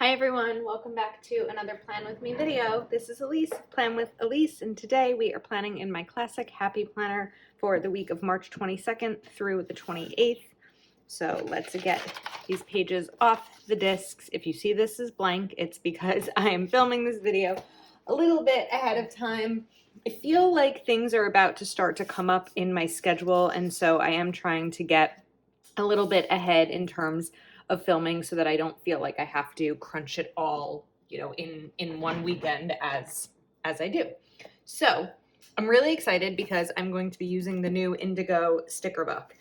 Hi everyone, welcome back to another Plan With Me video. This is Elise, Plan with Elise, and today we are planning in my classic Happy Planner for the week of March 22nd through the 28th. So let's get these pages off the discs. If you see this is blank, it's because I am filming this video a little bit ahead of time. I feel like things are about to start to come up in my schedule, and so I am trying to get a little bit ahead in terms of filming so that I don't feel like I have to crunch it all, in one weekend as I do. So I'm really excited because I'm going to be using the new Indigo sticker book.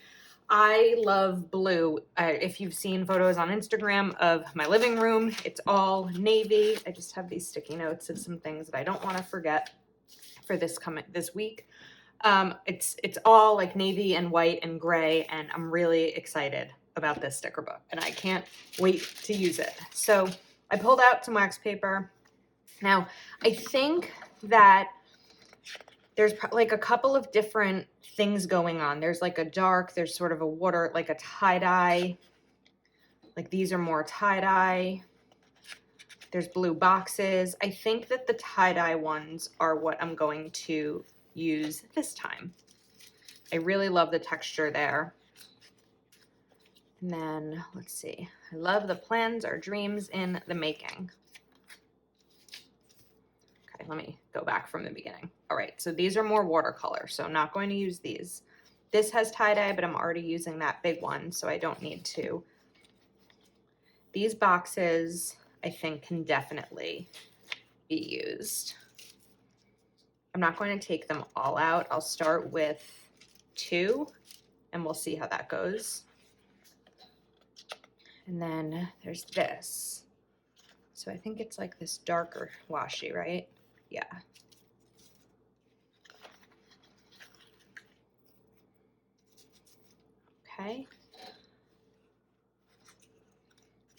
I love blue. If you've seen photos on Instagram of my living room, it's all navy. I just have these sticky notes of some things that I don't want to forget for this week. It's all like navy and white and gray, and I'm really excited about this sticker book, and I can't wait to use it. So I pulled out some wax paper. Now, I think that there's like a couple of different things going on. There's like a dark, there's sort of a water, like a tie-dye. Like these are more tie-dye. There's blue boxes. I think that the tie-dye ones are what I'm going to use this time. I really love the texture there. And then let's see, I love the plans are dreams in the making. Okay, let me go back from the beginning. All right, so these are more watercolor, so I'm not going to use these. This has tie-dye, but I'm already using that big one, so I don't need to. These boxes, I think, can definitely be used. I'm not going to take them all out. I'll start with 2, and we'll see how that goes. And then there's this. So I think it's like this darker washi, right? Yeah. Okay.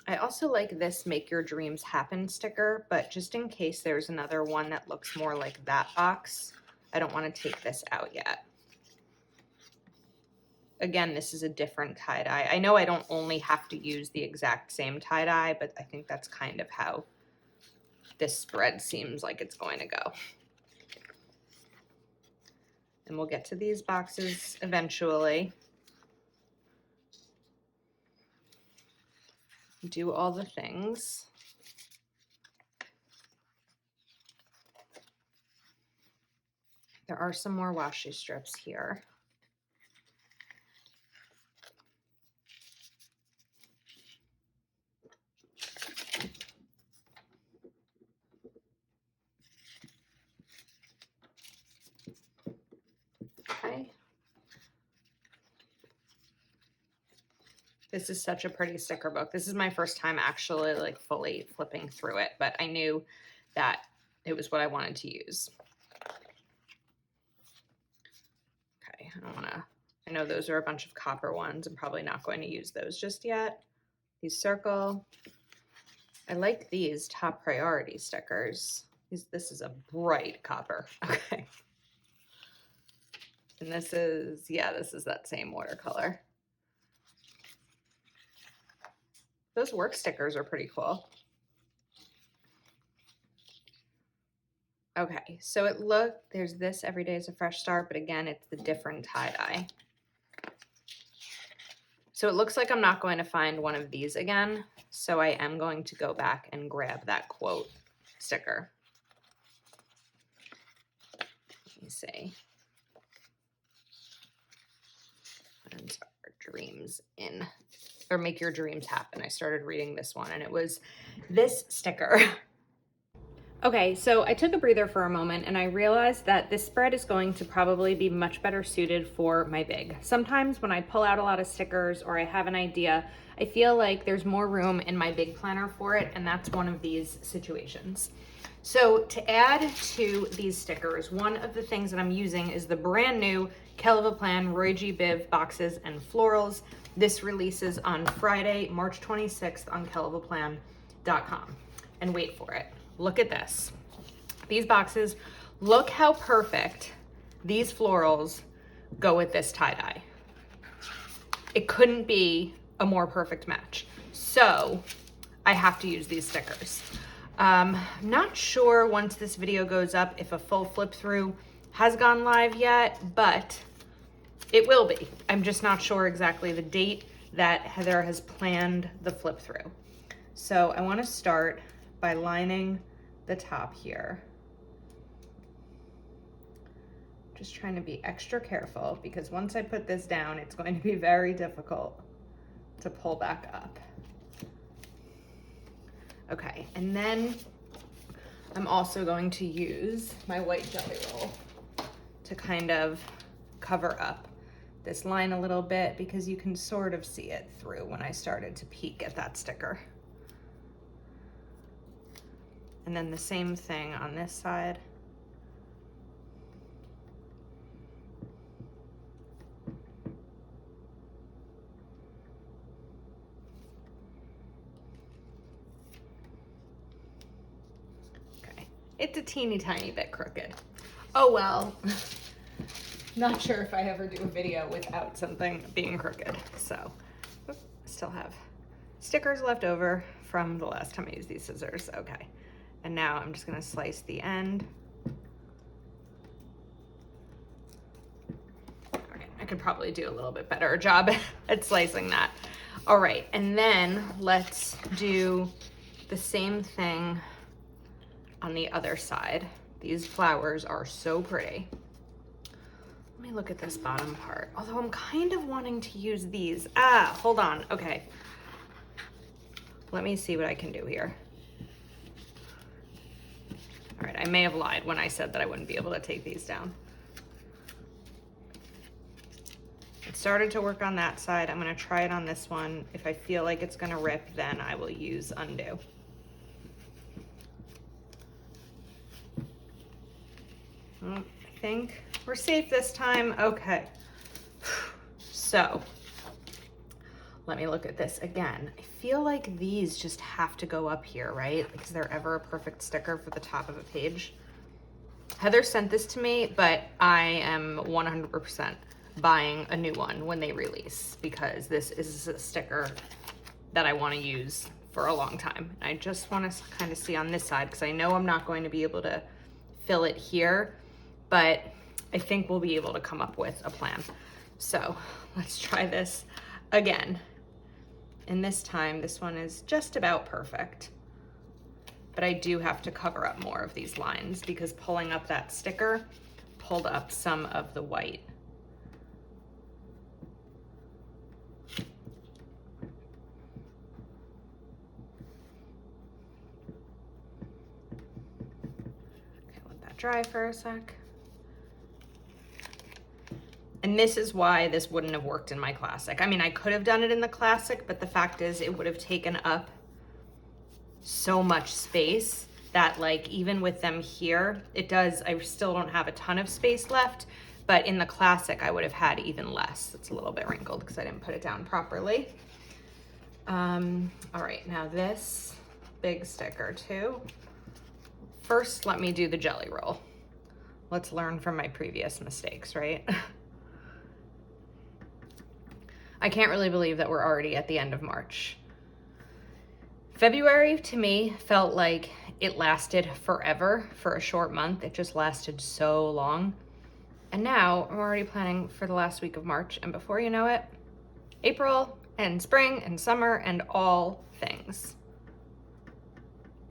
I also like this Make Your Dreams Happen sticker, but just in case there's another one that looks more like that box, I don't want to take this out yet. Again, this is a different tie-dye. I know I don't only have to use the exact same tie-dye, but I think that's kind of how this spread seems like it's going to go. And we'll get to these boxes eventually. Do all the things. There are some more washi strips here. Okay. This is such a pretty sticker book. This is my first time actually like fully flipping through it, but I knew that it was what I wanted to use. Okay, I know those are a bunch of copper ones. I'm probably not going to use those just yet. These circle. I like these top priority stickers. This is a bright copper. Okay. And this is that same watercolor. Those work stickers are pretty cool. Okay, so there's this Every Day is a Fresh Start, but again, it's the different tie-dye. So it looks like I'm not going to find one of these again, so I am going to go back and grab that quote sticker. Let me see. And dreams in, or Make Your Dreams Happen. I started reading this one, and it was this sticker. Okay, so I took a breather for a moment and I realized that this spread is going to probably be much better suited for my big. Sometimes when I pull out a lot of stickers or I have an idea, I feel like there's more room in my big planner for it, and that's one of these situations. So to add to these stickers, one of the things that I'm using is the brand new KellOfAPlan Roy G. Biv boxes and florals. This releases on Friday, March 26th on KellOfAPlan.com. And wait for it. Look at this. These boxes, look how perfect these florals go with this tie-dye. It couldn't be a more perfect match. So I have to use these stickers. Not sure once this video goes up if a full flip through has gone live yet, but it will be. I'm just not sure exactly the date that Heather has planned the flip through. So I want to start by lining the top here. Just trying to be extra careful because once I put this down, it's going to be very difficult to pull back up. Okay, and then I'm also going to use my white jelly roll to kind of cover up this line a little bit because you can sort of see it through when I started to peek at that sticker. And then the same thing on this side. It's a teeny tiny bit crooked. Oh well. Not sure if I ever do a video without something being crooked. So, I still have stickers left over from the last time I used these scissors. Okay. And now I'm just gonna slice the end. Okay, I could probably do a little bit better job at slicing that. All right, and then let's do the same thing on the other side. These flowers are so pretty. Let me look at this bottom part. Although I'm kind of wanting to use these. Hold on, okay. Let me see what I can do here. All right, I may have lied when I said that I wouldn't be able to take these down. It started to work on that side. I'm gonna try it on this one. If I feel like it's gonna rip, then I will use undo. I think we're safe this time. Okay. So let me look at this again. I feel like these just have to go up here, right? Because they're ever a perfect sticker for the top of a page. Heather sent this to me, but I am 100% buying a new one when they release because this is a sticker that I want to use for a long time. I just want to kind of see on this side because I know I'm not going to be able to fill it here, but I think we'll be able to come up with a plan. So let's try this again. And this time, this one is just about perfect. But I do have to cover up more of these lines because pulling up that sticker pulled up some of the white. Okay, let that dry for a sec. And this is why this wouldn't have worked in my classic. I mean, I could have done it in the classic, but the fact is it would have taken up so much space that like even with them here, I still don't have a ton of space left, but in the classic I would have had even less. It's a little bit wrinkled because I didn't put it down properly. All right, now this big sticker too. First, let me do the jelly roll. Let's learn from my previous mistakes, right? I can't really believe that we're already at the end of March. February to me felt like it lasted forever for a short month. It just lasted so long. And now I'm already planning for the last week of March. And before you know it, April and spring and summer and all things.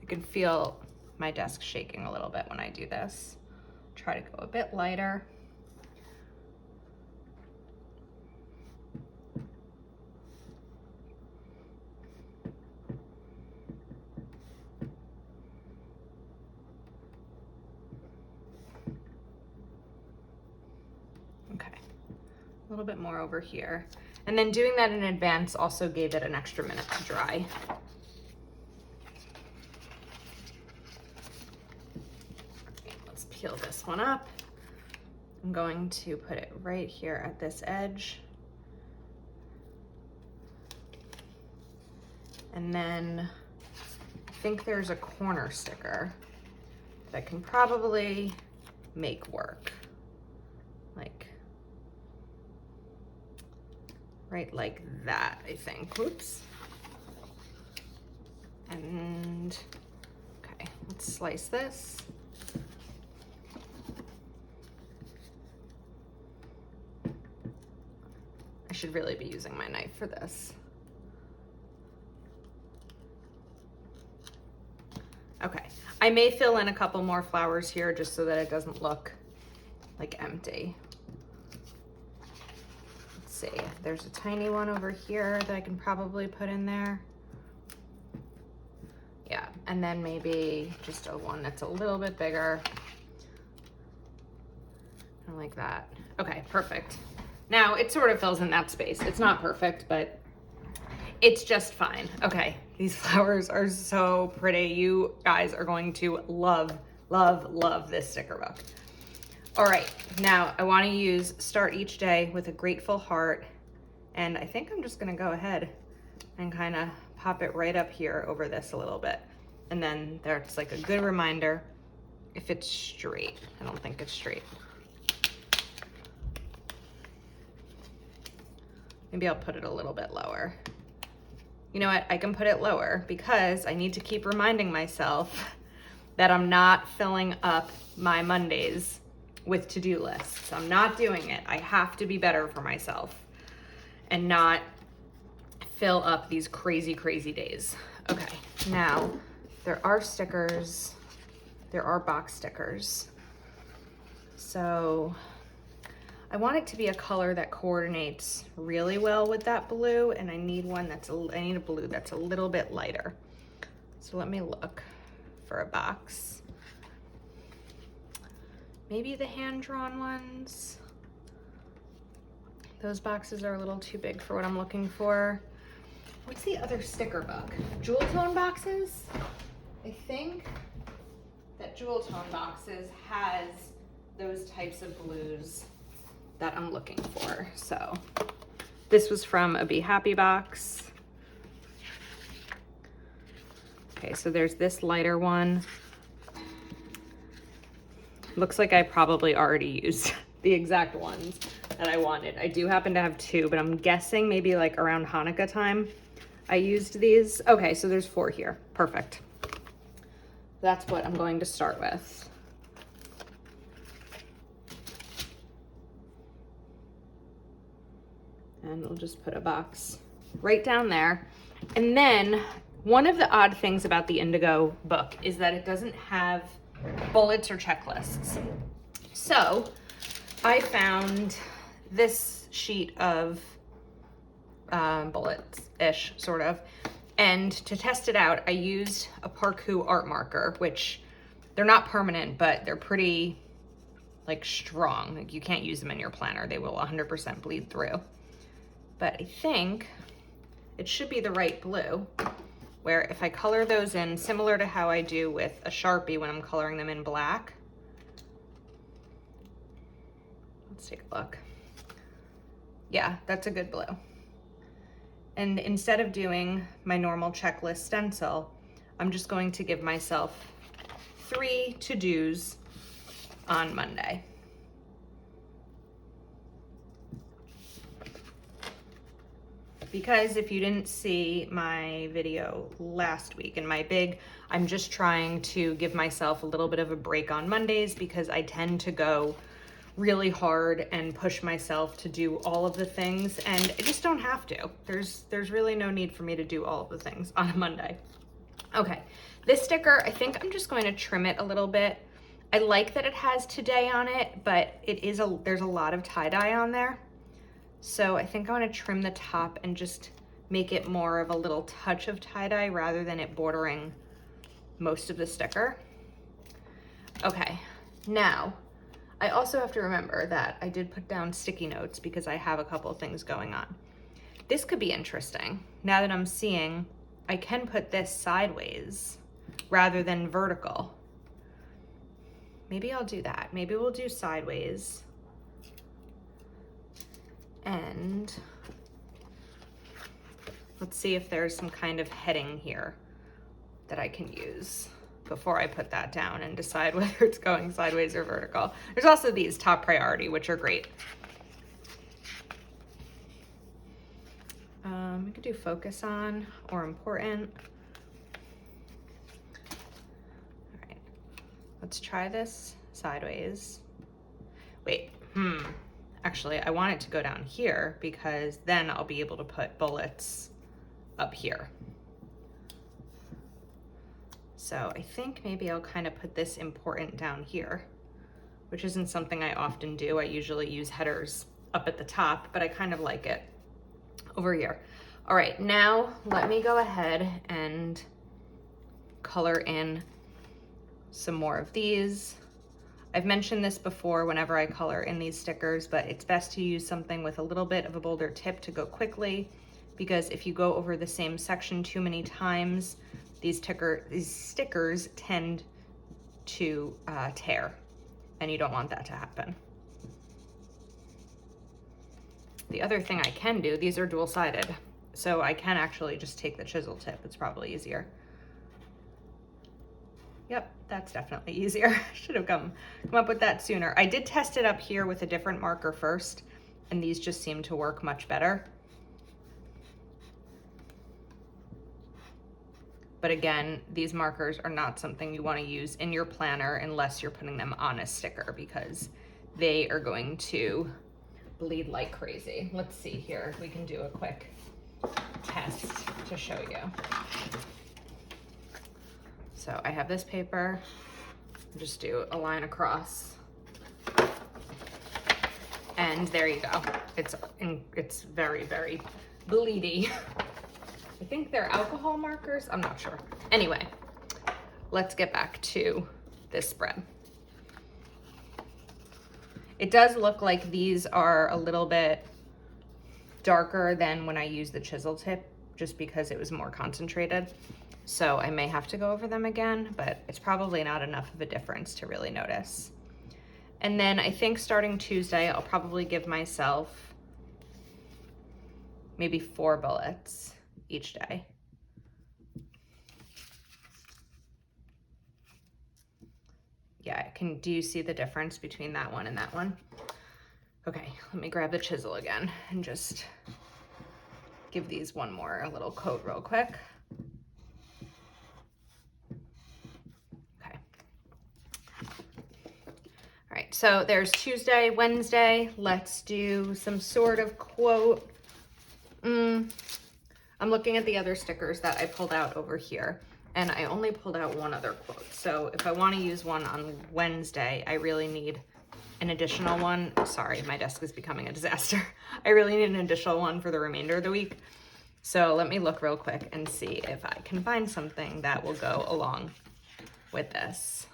I can feel my desk shaking a little bit when I do this. Try to go a bit lighter. A little bit more over here. And then doing that in advance also gave it an extra minute to dry. Let's peel this one up. I'm going to put it right here at this edge. And then I think there's a corner sticker that I can probably make work. Like right like that, I think. Oops. And, okay, let's slice this. I should really be using my knife for this. Okay, I may fill in a couple more flowers here just so that it doesn't look like empty. Let's see, there's a tiny one over here that I can probably put in there. Yeah, and then maybe just a one that's a little bit bigger. I like that. Okay, perfect. Now it sort of fills in that space. It's not perfect, but it's just fine. Okay, these flowers are so pretty. You guys are going to love, love, love this sticker book. All right, now I want to use Start Each Day with a Grateful Heart. And I think I'm just gonna go ahead and kind of pop it right up here over this a little bit. And then there's like a good reminder if it's straight. I don't think it's straight. Maybe I'll put it a little bit lower. You know what, I can put it lower because I need to keep reminding myself that I'm not filling up my Mondays with to-do lists. I'm not doing it. I have to be better for myself and not fill up these crazy, crazy days. Okay, now there are stickers. There are box stickers. So I want it to be a color that coordinates really well with that blue, and I need one that's I need a blue that's a little bit lighter. So let me look for a box. Maybe the hand-drawn ones. Those boxes are a little too big for what I'm looking for. What's the other sticker book? Jewel Tone boxes? I think that Jewel Tone boxes has those types of blues that I'm looking for. So this was from a Be Happy box. Okay, so there's this lighter one. Looks like I probably already used the exact ones that I wanted. I do happen to have two, but I'm guessing maybe like around Hanukkah time I used these. Okay, so there's 4 here. Perfect. That's what I'm going to start with. And we'll just put a box right down there. And then one of the odd things about the Indigo book is that it doesn't have bullets or checklists. So I found this sheet of bullets-ish, sort of. And to test it out, I used a Parku art marker, which they're not permanent, but they're pretty like strong. Like you can't use them in your planner. They will 100% bleed through. But I think it should be the right blue, where if I color those in, similar to how I do with a Sharpie when I'm coloring them in black. Let's take a look. Yeah, that's a good blue. And instead of doing my normal checklist stencil, I'm just going to give myself 3 to-dos on Monday. Because if you didn't see my video last week in my big, I'm just trying to give myself a little bit of a break on Mondays because I tend to go really hard and push myself to do all of the things, and I just don't have to. There's really no need for me to do all of the things on a Monday. Okay, this sticker, I think I'm just going to trim it a little bit. I like that it has today on it, but there's a lot of tie-dye on there. So I think I want to trim the top and just make it more of a little touch of tie-dye rather than it bordering most of the sticker. Okay, now I also have to remember that I did put down sticky notes because I have a couple of things going on. This could be interesting. Now that I'm seeing, I can put this sideways rather than vertical. Maybe I'll do that. Maybe we'll do sideways. And let's see if there's some kind of heading here that I can use before I put that down and decide whether it's going sideways or vertical. There's also these top priority, which are great. We could do focus on or important. let's try this sideways. Wait, actually I want it to go down here because then I'll be able to put bullets up here. So I think maybe I'll kind of put this important down here, which isn't something I often do. I usually use headers up at the top, but I kind of like it over here. All right, now let me go ahead and color in some more of these. I've mentioned this before whenever I color in these stickers, but it's best to use something with a little bit of a bolder tip to go quickly, because if you go over the same section too many times, these stickers tend to tear, and you don't want that to happen. The other thing I can do, these are dual-sided, so I can actually just take the chisel tip. It's probably easier. Yep, that's definitely easier. Should have come up with that sooner. I did test it up here with a different marker first, and these just seem to work much better. But again, these markers are not something you want to use in your planner unless you're putting them on a sticker, because they are going to bleed like crazy. Let's see here. We can do a quick test to show you. So I have this paper, just do a line across, and there you go. It's very, very bleedy. I think they're alcohol markers, I'm not sure. Anyway, let's get back to this spread. It does look like these are a little bit darker than when I used the chisel tip, just because it was more concentrated. So I may have to go over them again, but it's probably not enough of a difference to really notice. And then I think starting Tuesday, I'll probably give myself maybe 4 bullets each day. Yeah, do you see the difference between that one and that one? Okay, let me grab the chisel again and just give these one more little coat real quick. Okay. All right, so there's Tuesday, Wednesday. Let's do some sort of quote. I'm looking at the other stickers that I pulled out over here, and I only pulled out one other quote. So if I want to use one on Wednesday, I really need an additional one. Sorry, my desk is becoming a disaster. I really need an additional one for the remainder of the week. So let me look real quick and see if I can find something that will go along with this.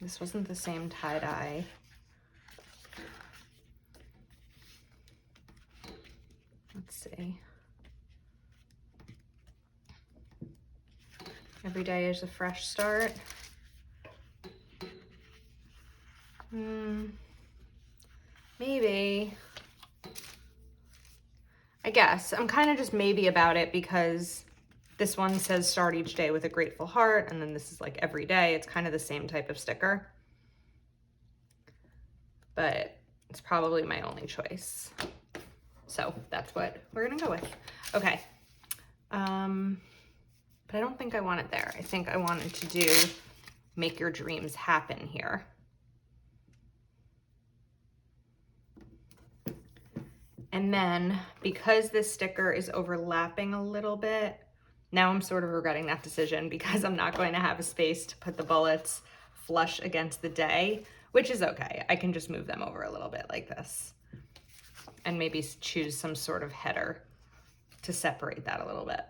This wasn't the same tie-dye. Let's see. Every day is a fresh start. Maybe. I guess. I'm kind of just maybe about it because this one says start each day with a grateful heart, and then this is like every day. It's kind of the same type of sticker. But it's probably my only choice. So that's what we're gonna go with. Okay. But I don't think I want it there. I think I wanted to do make your dreams happen here. And then because this sticker is overlapping a little bit, now I'm sort of regretting that decision because I'm not going to have a space to put the bullets flush against the day, which is okay. I can just move them over a little bit like this and maybe choose some sort of header to separate that a little bit.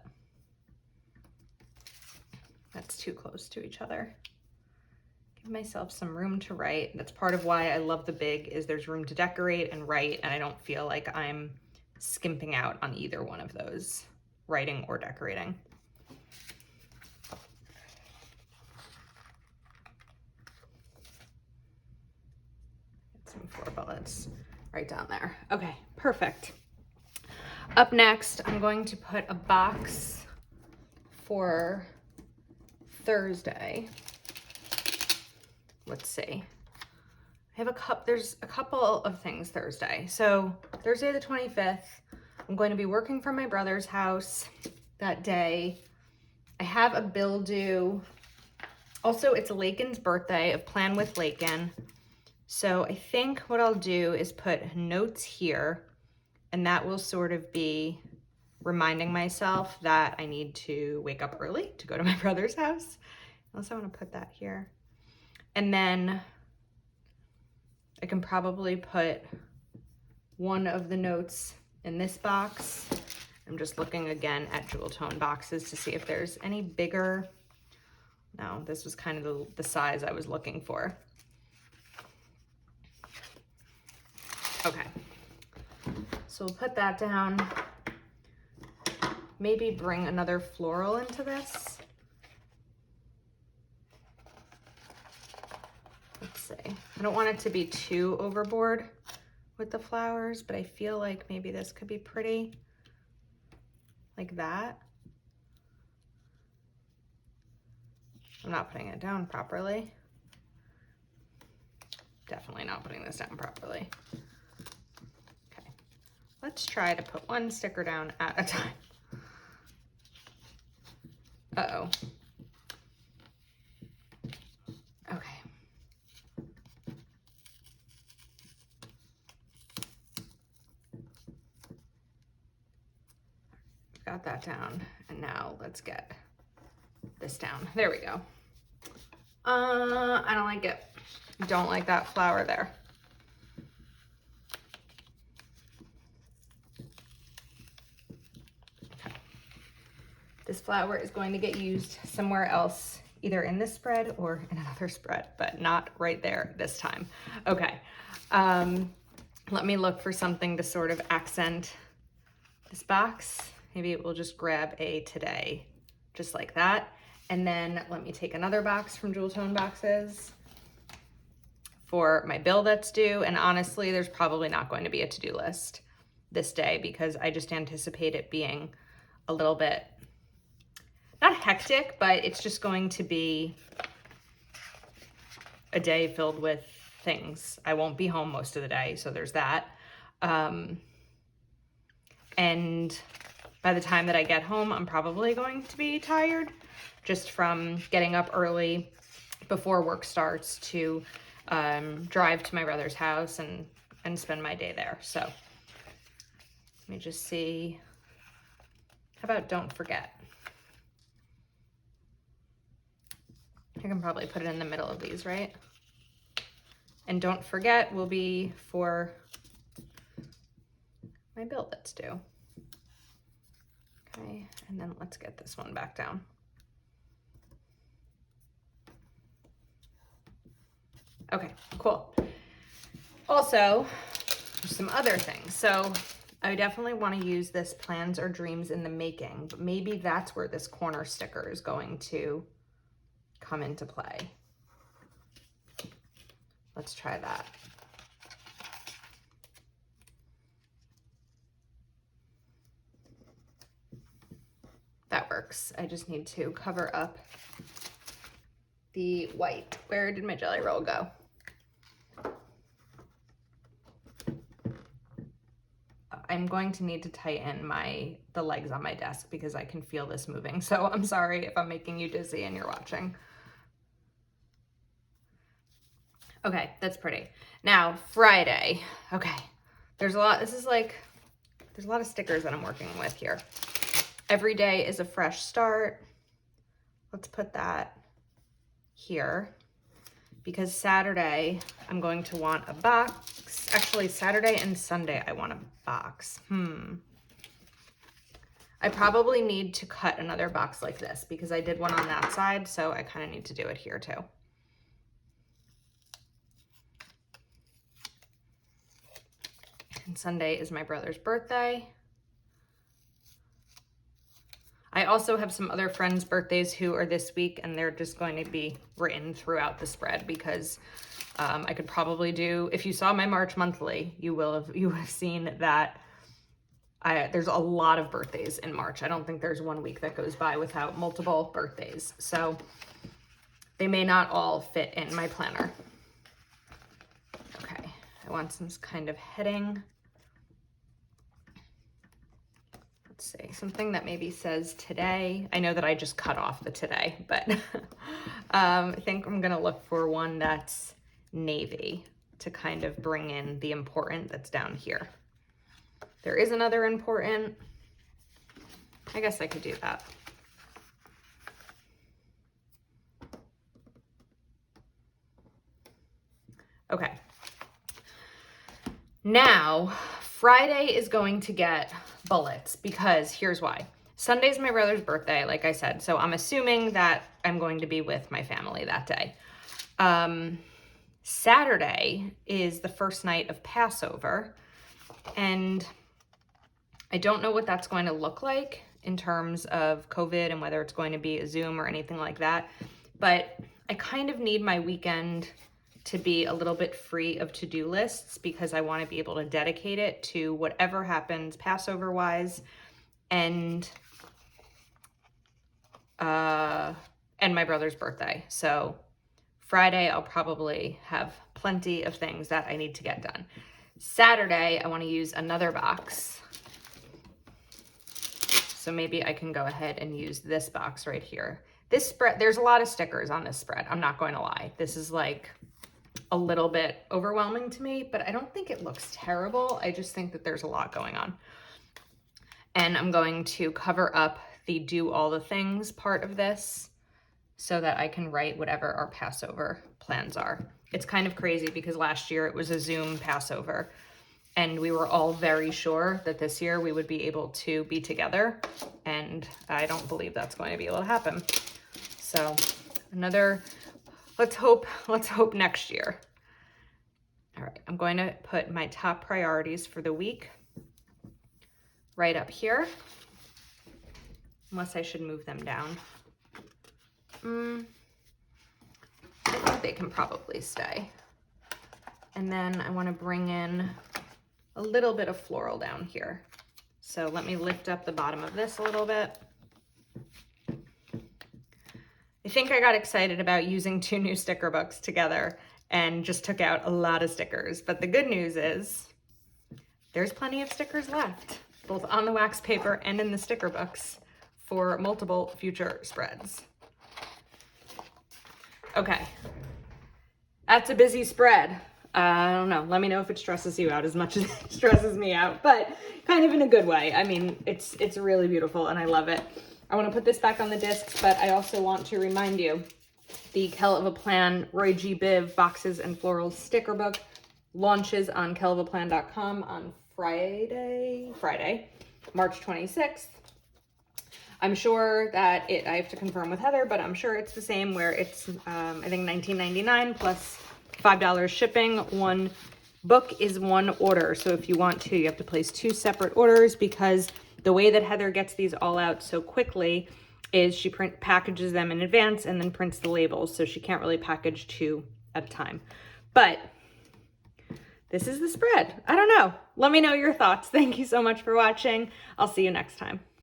That's too close to each other. Give myself some room to write. That's part of why I love the big, is there's room to decorate and write, and I don't feel like I'm skimping out on either one of those, writing or decorating. Get some 4 bullets right down there. Okay, perfect. Up next, I'm going to put a box for Thursday. Let's see. I have there's a couple of things Thursday. So Thursday the 25th, I'm going to be working from my brother's house that day. I have a bill due Also, it's Lakin's birthday of Plan with Lakin. So I think what I'll do is put notes here, and that will sort of be reminding myself that I need to wake up early to go to my brother's house. Unless I want to put that here. And then I can probably put one of the notes in this box. I'm just looking again at jewel tone boxes to see if there's any bigger. No, this was kind of the size I was looking for. Okay, so we'll put that down. Maybe bring another floral into this. Let's see. I don't want it to be too overboard with the flowers, but I feel like maybe this could be pretty, like that. I'm not putting it down properly. Definitely not putting this down properly. Okay, let's try to put one sticker down at a time. Uh-oh. Okay. Got that down, and now let's get this down. There we go. I don't like it. Don't like that flower there. Okay. This flower is going to get used somewhere else, either in this spread or in another spread, but not right there this time. Okay. Let me look for something to sort of accent this box. Maybe we'll just grab a today, just like that. And then let me take another box from Jewel Tone Boxes for my bill that's due. And honestly, there's probably not going to be a to-do list this day because I just anticipate it being a little bit, not hectic, but it's just going to be a day filled with things. I won't be home most of the day, so there's that. And by the time that I get home, I'm probably going to be tired just from getting up early before work starts to drive to my brother's house and spend my day there. So let me just see. How about don't forget? I can probably put it in the middle of these, right? And don't forget will be for my bill that's due. Okay, and then let's get this one back down. Okay, cool. Also, there's some other things. So I definitely want to use this plans or dreams in the making, but maybe that's where this corner sticker is going to come into play. Let's try that. That works. I just need to cover up the white. Where did my jelly roll go? I'm going to need to tighten the legs on my desk because I can feel this moving. So I'm sorry if I'm making you dizzy and you're watching. Okay, that's pretty. Now, Friday. Okay, there's a lot. There's a lot of stickers that I'm working with here. Every day is a fresh start. Let's put that here because Saturday I'm going to want a box. Actually, Saturday and Sunday I want a box. I probably need to cut another box like this because I did one on that side, so I kind of need to do it here too. And Sunday is my brother's birthday. I also have some other friends' birthdays who are this week, and they're just going to be written throughout the spread because I could probably do, if you saw my March monthly, you would have seen that there's a lot of birthdays in March. I don't think there's one week that goes by without multiple birthdays. So they may not all fit in my planner. Okay, I want some kind of heading. let's see, something that maybe says today. I know that I just cut off the today, but I think I'm gonna look for one that's navy to kind of bring in the important that's down here. There is another important. I guess I could do that. Okay. Now, Friday is going to get bullets because here's why. Sunday's my brother's birthday, like I said, so I'm assuming that I'm going to be with my family that day. Saturday is the first night of Passover, and I don't know what that's going to look like in terms of COVID and whether it's going to be a Zoom or anything like that, but I kind of need my weekend to be a little bit free of to-do lists because I want to be able to dedicate it to whatever happens Passover-wise and my brother's birthday. So Friday, I'll probably have plenty of things that I need to get done. Saturday, I want to use another box. So maybe I can go ahead and use this box right here. This spread, there's a lot of stickers on this spread. I'm not going to lie. This is like a little bit overwhelming to me, but I don't think it looks terrible. I just think that there's a lot going on. And I'm going to cover up the do all the things part of this so that I can write whatever our Passover plans are. It's kind of crazy because last year it was a Zoom Passover and we were all very sure that this year we would be able to be together, and I don't believe that's going to be able to happen. So let's hope next year. All right, I'm going to put my top priorities for the week right up here, unless I should move them down. I think they can probably stay. And then I want to bring in a little bit of floral down here. So let me lift up the bottom of this a little bit. I think I got excited about using 2 new sticker books together and just took out a lot of stickers. But the good news is there's plenty of stickers left, both on the wax paper and in the sticker books for multiple future spreads. Okay, that's a busy spread. I don't know, let me know if it stresses you out as much as it stresses me out, but kind of in a good way. I mean, it's really beautiful and I love it. I want to put this back on the discs, but I also want to remind you, the KellOfAPlan Roy G. Biv Boxes and Florals sticker book launches on KellOfAPlan.com on Friday, March 26th. I'm sure that I have to confirm with Heather, but I'm sure it's the same where it's, I think $19.99 plus $5 shipping. One book is one order. So if you want to, you have to place 2 separate orders because the way that Heather gets these all out so quickly is she packages them in advance and then prints the labels. So she can't really package 2 at a time. But this is the spread. I don't know. Let me know your thoughts. Thank you so much for watching. I'll see you next time.